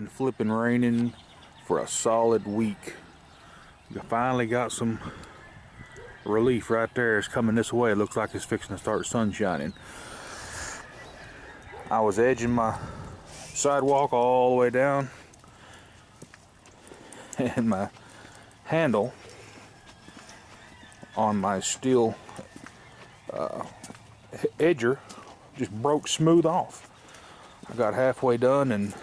been flipping raining for a solid week. You finally got some relief right there. It's coming this way. It looks like it's fixing to start sun shining. I was edging my sidewalk all the way down, and my handle on my Stihl edger just broke smooth off. I got halfway done and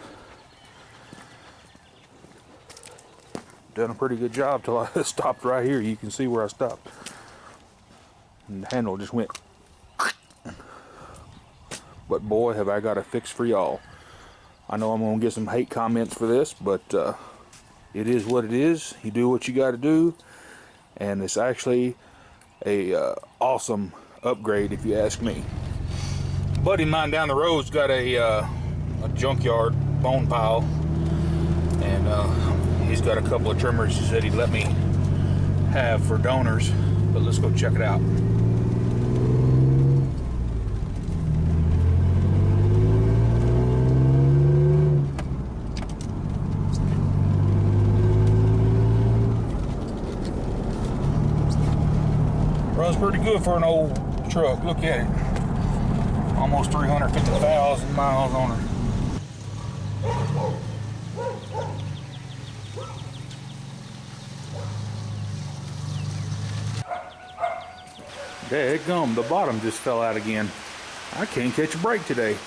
done a pretty good job till I stopped right here. You can see where I stopped. And the handle just went. But boy, have I got a fix for y'all. I know I'm going to get some hate comments for this, but it is what it is. You do what you got to do. And it's actually a awesome upgrade if you ask me. A buddy of mine down the road's got a junkyard bone pile, and he's got a couple of trimmers he said he'd let me have for donors, but let's go check it out. Runs pretty good for an old truck. Look at it. Almost 350,000 miles on her. Dadgum, the bottom just fell out again. I can't catch a break today.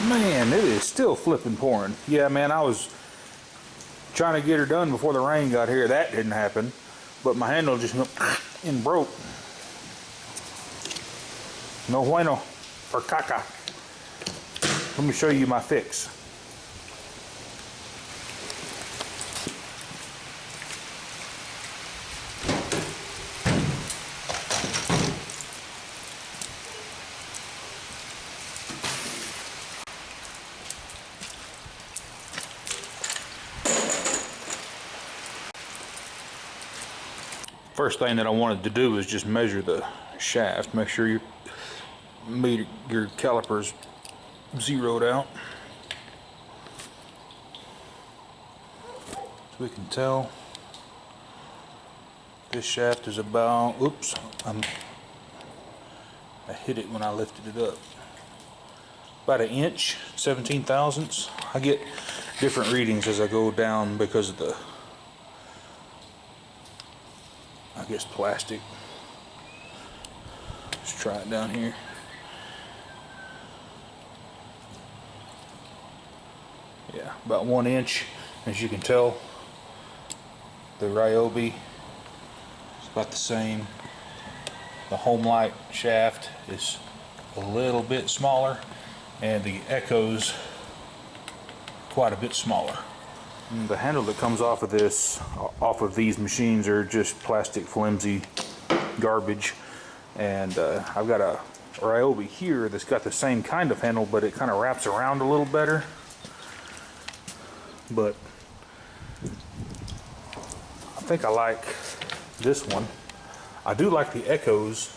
Man, it is still flipping pouring. Yeah, man, I was trying to get her done before the rain got here. That didn't happen. But my handle just went and broke. No bueno for caca. Let me show you my fix. First thing that I wanted to do is just measure the shaft, make sure your calipers zeroed out. So we can tell this shaft is about, oops, I hit it when I lifted it up. About 1 inch, 17 thousandths. I get different readings as I go down because of the, I guess, plastic. Let's try it down here. Yeah, about 1 inch. As you can tell, the Ryobi is about the same. The home light shaft is a little bit smaller, and the Echo's quite a bit smaller. The handle that comes off of this, off of these machines, are just plastic flimsy garbage, and I've got a Ryobi here that's got the same kind of handle, but it kind of wraps around a little better. But I think I like this one. I do like the Echoes,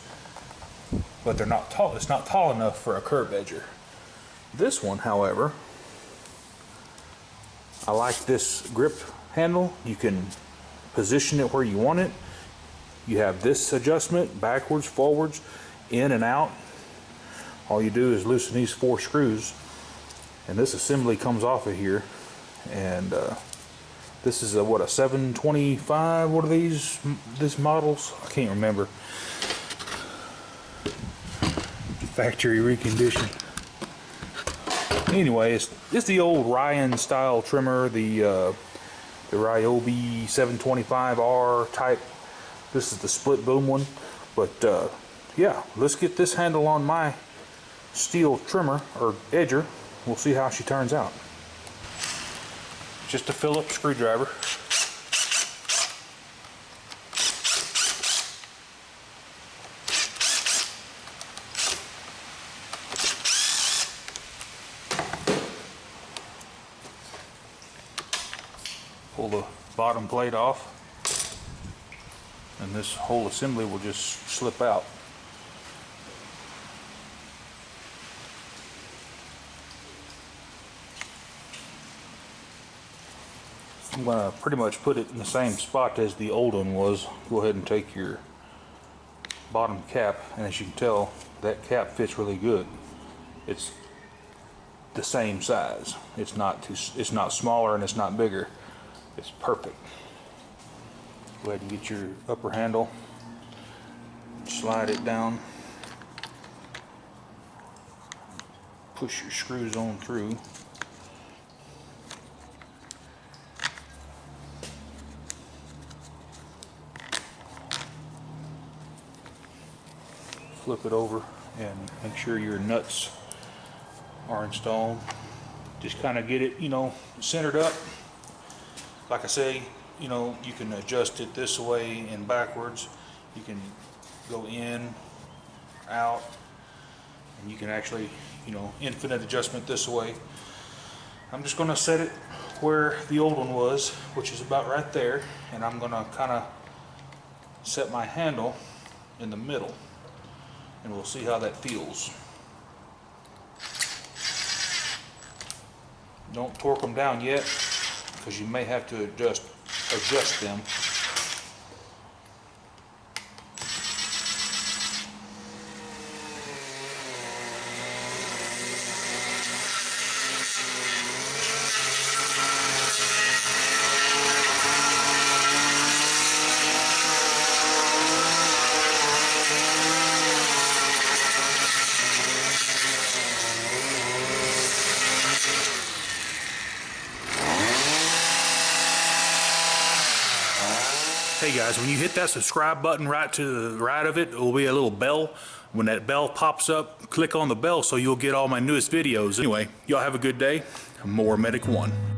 but they're not tall. It's not tall enough for a curb edger. This one, however, I like this grip handle. You can position it where you want it. You have this adjustment, backwards, forwards, in and out. All you do is loosen these 4 screws, and this assembly comes off of here. And this is a, what, a 725? What are these models? I can't remember. Factory reconditioned. Anyway, it's the old Ryan style trimmer, the Ryobi 725R type. This is the split boom one. But yeah, let's get this handle on my Stihl trimmer or edger. We'll see how she turns out. Just a Phillips screwdriver. Pull the bottom plate off. and this whole assembly will just slip out. I'm going to pretty much put it in the same spot as the old one was. Go ahead and take your bottom cap, and as you can tell, that cap fits really good. It's the same size. It's not smaller and it's not bigger. It's perfect. Go ahead and get your upper handle, slide it down, push your screws on through. Flip it over and make sure your nuts are installed. Just kind of get it, you know, centered up. Like I say, you know, you can adjust it this way and backwards. You can go in, out, and you can actually, you know, infinite adjustment this way. I'm just going to set it where the old one was, which is about right there, and I'm going to kind of set my handle in the middle, and we'll see how that feels. Don't torque them down yet, because you may have to adjust them. Hey guys, when you hit that subscribe button right to the right of it, there will be a little bell. When that bell pops up, click on the bell so you'll get all my newest videos. Anyway, y'all have a good day. More Medic 1.